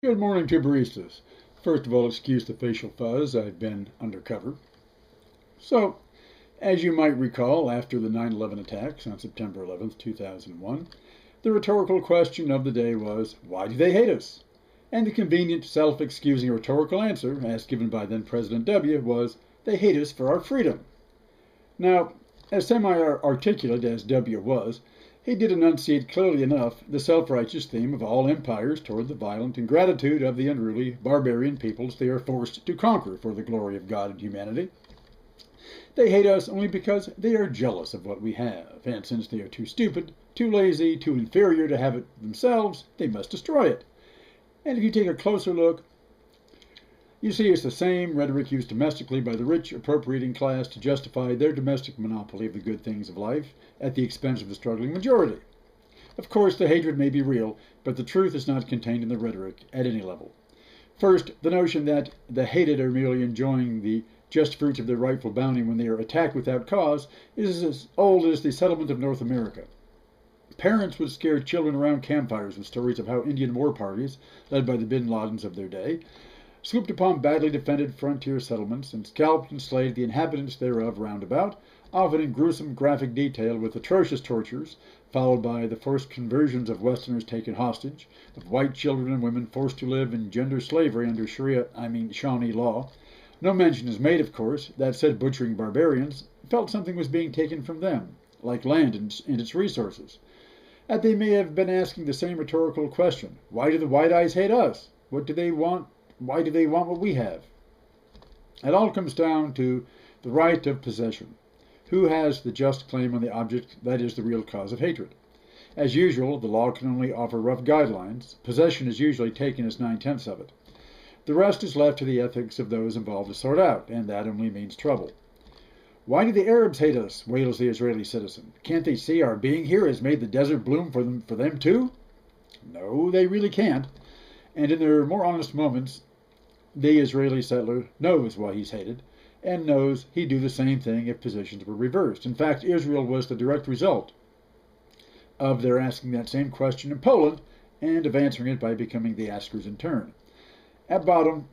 Good morning to baristas. First of all, excuse the facial fuzz. I've been undercover. So, as you might recall, after the 9/11 attacks on September 11th, 2001, the rhetorical question of the day was, why do they hate us? And the convenient, self-excusing rhetorical answer, as given by then President W., was, they hate us for our freedom. Now, as semi-articulate as W. was, he did enunciate clearly enough the self-righteous theme of all empires toward the violent ingratitude of the unruly, barbarian peoples they are forced to conquer for the glory of God and humanity. They hate us only because they are jealous of what we have, and since they are too stupid, too lazy, too inferior to have it themselves, they must destroy it. And if you take a closer look, you see it's the same rhetoric used domestically by the rich appropriating class to justify their domestic monopoly of the good things of life at the expense of the struggling majority. Of course, the hatred may be real, but the truth is not contained in the rhetoric at any level. First, the notion that the hated are merely enjoying the just fruits of their rightful bounty when they are attacked without cause is as old as the settlement of North America. Parents would scare children around campfires with stories of how Indian war parties, led by the Bin Ladens of their day, swooped upon badly defended frontier settlements and scalped and slayed the inhabitants thereof round about, often in gruesome graphic detail with atrocious tortures, followed by the forced conversions of Westerners taken hostage, of white children and women forced to live in gender slavery under Shawnee law. No mention is made, of course, that said butchering barbarians felt something was being taken from them, like land and its resources. That they may have been asking the same rhetorical question, why do the white eyes hate us? What do they want? Why do they want what we have? It all comes down to the right of possession. Who has the just claim on the object that is the real cause of hatred? As usual, the law can only offer rough guidelines. Possession is usually taken as 9/10 of it. The rest is left to the ethics of those involved to sort out, and that only means trouble. Why do the Arabs hate us? Wails the Israeli citizen. Can't they see our being here has made the desert bloom for them too? No, they really can't. And in their more honest moments, the Israeli settler knows why he's hated, and knows he'd do the same thing if positions were reversed. In fact, Israel was the direct result of their asking that same question in Poland, and of answering it by becoming the askers in turn. At bottom,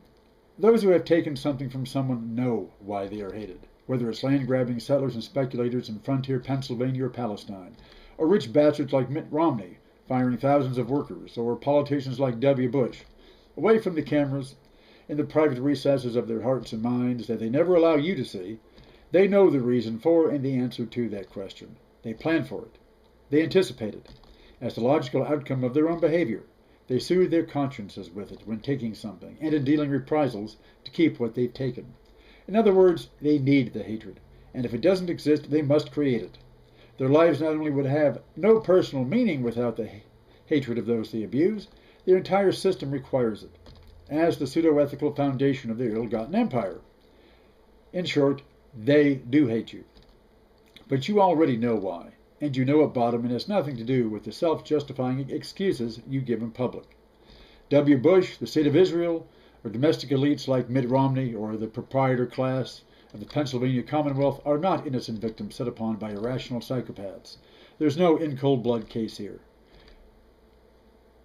those who have taken something from someone know why they are hated, whether it's land-grabbing settlers and speculators in frontier Pennsylvania or Palestine, or rich bastards like Mitt Romney firing thousands of workers, or politicians like W. Bush. Away from the cameras, in the private recesses of their hearts and minds that they never allow you to see, they know the reason for and the answer to that question. They plan for it. They anticipate it as the logical outcome of their own behavior. They soothe their consciences with it when taking something and in dealing reprisals to keep what they've taken. In other words, they need the hatred, and if it doesn't exist, they must create it. Their lives not only would have no personal meaning without the hatred of those they abuse, their entire system requires it, as the pseudo-ethical foundation of their ill-gotten empire. In short, they do hate you. But you already know why, and you know at bottom it has nothing to do with the self-justifying excuses you give in public. W. Bush, the state of Israel, or domestic elites like Mitt Romney or the proprietor class of the Pennsylvania Commonwealth are not innocent victims set upon by irrational psychopaths. There's no in cold blood case here.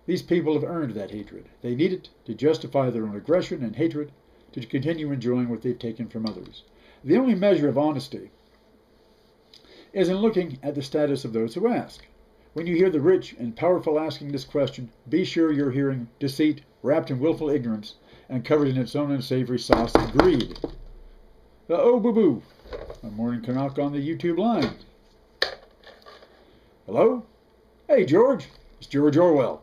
These people have earned that hatred. They need it to justify their own aggression and hatred, to continue enjoying what they've taken from others. The only measure of honesty is in looking at the status of those who ask. When you hear the rich and powerful asking this question, be sure you're hearing deceit wrapped in willful ignorance and covered in its own unsavory sauce of greed. Oh, boo-boo. A morning knock on the YouTube line. Hello? Hey, George. It's George Orwell.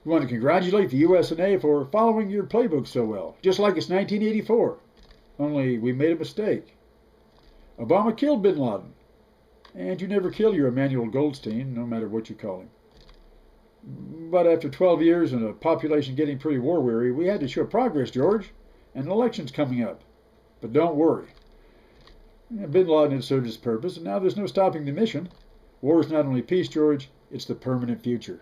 We want to congratulate the USA for following your playbook so well, just like it's 1984. Only we made a mistake. Obama killed Bin Laden. And you never kill your Emmanuel Goldstein, no matter what you call him. But after 12 years and a population getting pretty war-weary, we had to show progress, George, and an election's coming up. But don't worry. Bin Laden had served his purpose, and now there's no stopping the mission. War is not only peace, George, it's the permanent future.